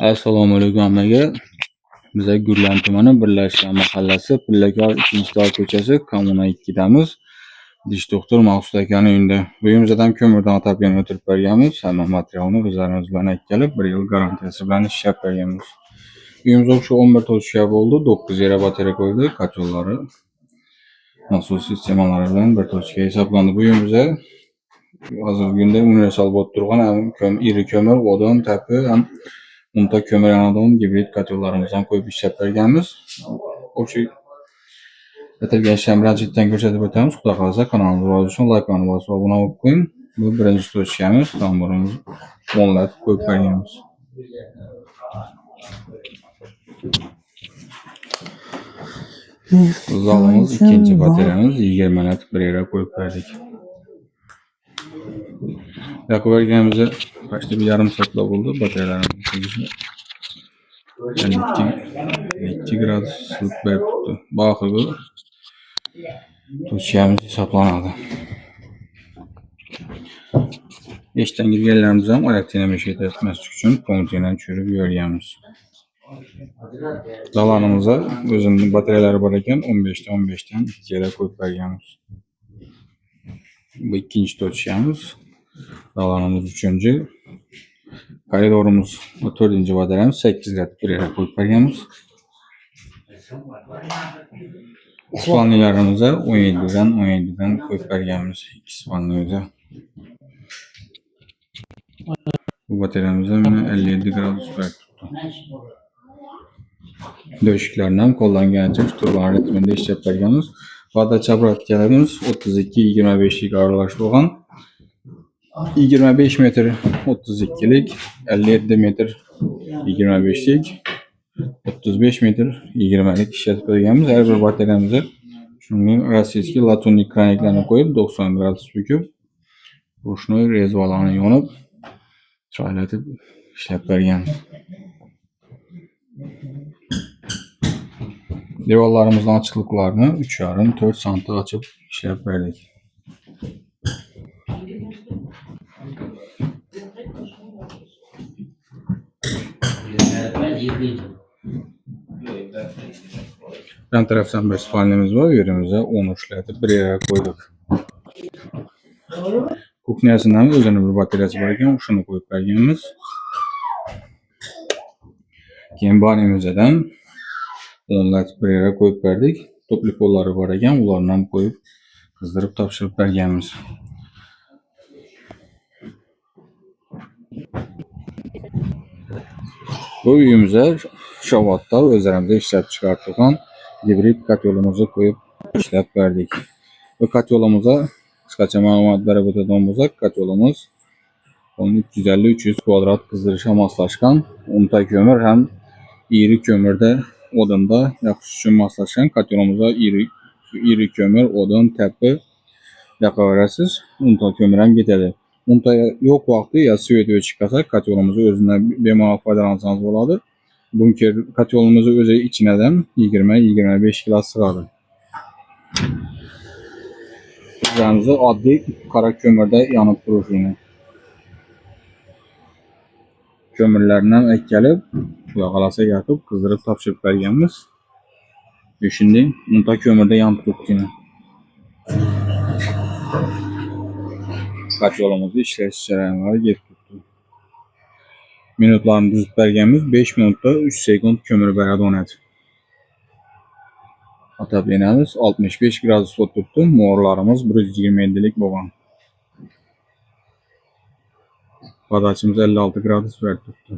Assalomu alaykum hammaga. Biza Gurlan tumani Birlashgan mahallasi Pillakor 2-dor ko'chasi Kommuna 2damiz. Dish doktor Maqsud akaning uyida. Bu yerdan ko'mirdan otapgan o'tirib berganmiz. Hamma materialni o'zlarimiz bilan kelib 1 yil garantiyasi bilan ishlab berganmiz. Uyimizda shu 11 ta tushab bo'ldi. 9 yera batarya qo'ydik. Kachollari, nasos sistemalari bilan bir tochka hisoblandi. Bu uyimizda hozirgi kunda universal bo'lib turgan ham iri ko'mir, odam, tapi ham unta ko'mir yanadigan gibrid kotollarimizni qo'yib ishlab berganmiz. O'sha bitirgan ishlarni birinchidan ko'rsatib o'tamiz. Xudo xolasa kanalimizni rozi uchun layklarni bosib obuna bo'lib qo'ying. Bu birinchi tochkamiz, tamburimiz o'nlatib qo'yib berganmiz. Zalimiz ikkinchi batareyamiz 20 lat bir yere qo'yib berdik. Yoqib berganimizda başta bir yarım saatla bo'ldi batareyalarimiz. 2 gradus ılık berib turibdi. Baxıqı tochkamiz hisoblanadi. Eshikdan kirganlarimiz ham oyoq tinamoq etmaslik uchun konteyner tushirib yuborganmiz. Zalanimizda o'zimning batareyalari bor ekan, 15 dan 2 yere qo'yib berganmiz. Bu ikkinchi tochkamiz. Zalanimiz 3-chi. Koridorimiz 4-chi batareyamiz 8 rat bir yere qo'yib berganmiz. Spalnilarimizni 17 dan qo'yib berganmiz. 2 spalniyada. Bu batareyamizda 57 gradus berib turibdi. Döşüklerini ham qo'llangancha turban ritmida ishlab berganmiz. Vada chapratkalarimiz 32-25 lik aralash bo'lgan. 25 metr 32 lik, 57 metr 25 lik, 35 metr 20 lik ishlatib berganmiz. Har bir batareyamizga shunday rossiyskiy latonik kraniklarni qo'yib 90 gradus bukib, rushnoy rezvalarni yonib, chiroylatib ishlab berganmiz. Devorlarimizning ochiqliklarini 3,5-4 sm ochib ishlab berdik. Yan tarafdan bir spalnimiz var. Yerimize 10 uçlatib bir yere koyduk. Kukniyasidan o'zini bir batareyasi bor ekan, shuni qo'yib berganmiz. Keyin banimizdan o'nlatib bir yere qo'yib berdik. Topli pollari bor ekan, ularni ham qo'yib qizdirib topshirib berganmiz. Bu uyimizda Shovotda o'zlarimizda ishlab chiqartirgan gibrid kotyolimizni qo'yib ishlab berdik. Bu kotyolimizni qisqacha ma'lumot berib o'tadigan bo'lsak, kotyolimiz 350-300 kvadrat qizdirishga moslashgan, unta ko'mir ham iri ko'mirda, odinda yoqish uchun moslashgan. Kotyolimizni iri ko'mir, odin, tapi yoqaverasiz, unta ko'mir ham ketadi. Unta yo'q vaqti ya svet o'chib qolsa, kotyolimizni o'zidan bemalol foydalansangiz bo'ladi. Bunker kotyolimizni o'zi ichinadan 20-25 kilo sig'adi. Bizamizni oddiy qora ko'mirda yonib turishini. Ko'mirlarni ham ekkalib, xudo xolasa yoqib, qizdirib topshirib berganmiz. Shunday unta ko'mirda yonib turibdi. Kotyolimizni ishlash jarayonlari ketib turibdi. Minutlarni tuzib berganmiz. 5 minutda 3 sekund ko'mir beradi o'nat. Otaplenamiz 65 gradus bo'lib turibdi. Mo'rlarimiz 127 lik bo'lgan. Podachimiz 56 gradus berib turibdi.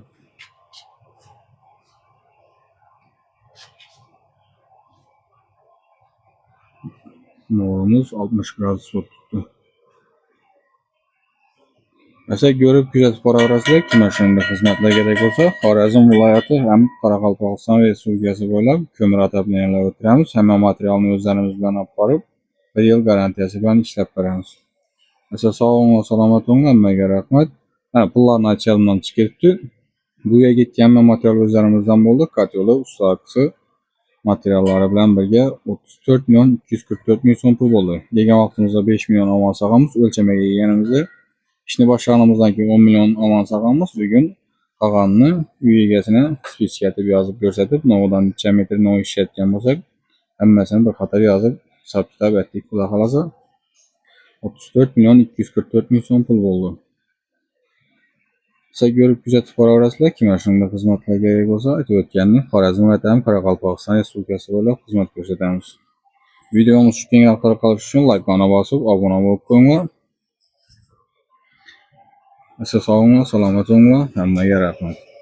Mo'rimiz 60 gradus bo'lib turibdi. Mesela görüp kuzatib boraverasizlar, kimlar shunday xizmatlar kerak bo'lsa, Xorazm viloyati ham Qoraqalpog'iston Respublikasi bo'ylab ko'mir otaplenalar o'tiramiz. Hamma materialni o'zlarimiz bilan olib borib, 1 yil garantiyasi bilan ishlab beramiz. Mesela sog'lom va salomat bo'ling, hammaga rahmat. Pullarni aytganimdan chiqibdi. Bu yerga ketgan material o'zlarimizdan bo'ldi. Kotyoli, ustaqisi materiallari bilan birga 34 milyon 244 ming so'm pul bo'ldi. Degan vaqtimizda 5 million olgan sog'amiz, o'lchamaga yeganimizda ishni boshlaganimizdan keyin 10 million olgan sog'amiz. Bugun qolganini uy egasini spesifikativ yozib ko'rsatib, novadan necha metr nov ishlayotgan bo'lsak, hammasini bir qator yozib hisob-kitob etdik. Xudo xolasa 34.244.000 so'm pul bo'ldi. Siz ko'rib kuzatib boraverasizlar. Kim shunday xizmatlar kerak bo'lsa, aytib o'tganini Xorazm viloyati Qoraqalpog'iston Respublikasi bo'ylab xizmat ko'rsatamiz. Videomiz shu keng tarqalib qolishi uchun laykni bosib, obuna bo'lib qo'yinglar. Sog' bo'linglar, salomat bo'linglar. Hammaga rahmat.